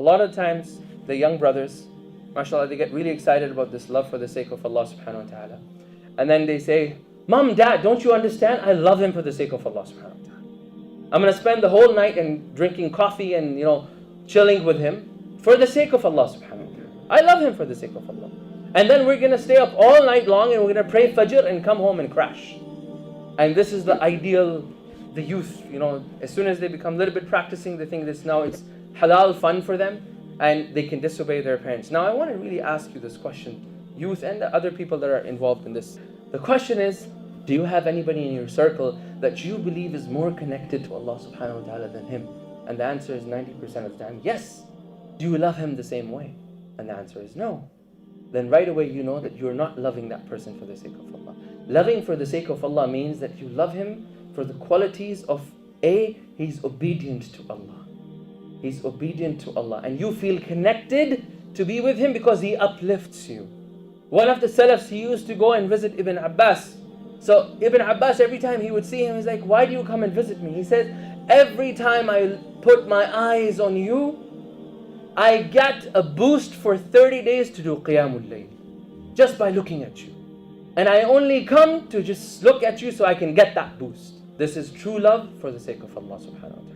lot of times the young brothers, mashallah, they get really excited about this love for the sake of Allah subhanahu wa ta'ala. And then they say, Mom, Dad, don't you understand? I love him for the sake of Allah subhanahu wa ta'ala. I'm going to spend the whole night and drinking coffee and chilling with him for the sake of Allah subhanahu wa ta'ala. I love him for the sake of Allah. And then we're going to stay up all night long and we're going to pray Fajr and come home and crash. And this is the ideal, the youth, as soon as they become a little bit practicing, they think it's halal fun for them and they can disobey their parents. Now I want to really ask you this question, youth and the other people that are involved in this. The question is, do you have anybody in your circle that you believe is more connected to Allah subhanahu wa ta'ala than him? And the answer is 90% of the time, yes. Do you love him the same way? And the answer is no. Then right away you know that you're not loving that person for the sake of Allah. Loving for the sake of Allah means that you love him for the qualities of A, he's obedient to Allah. He's obedient to Allah. And you feel connected to be with him because he uplifts you. One of the Salafs, he used to go and visit Ibn Abbas. So Ibn Abbas, every time he would see him, he's like, why do you come and visit me? He said, every time I put my eyes on you, I get a boost for 30 days to do Qiyamul Layl. Just by looking at you. And I only come to just look at you so I can get that boost. This is true love for the sake of Allah subhanahu wa ta'ala.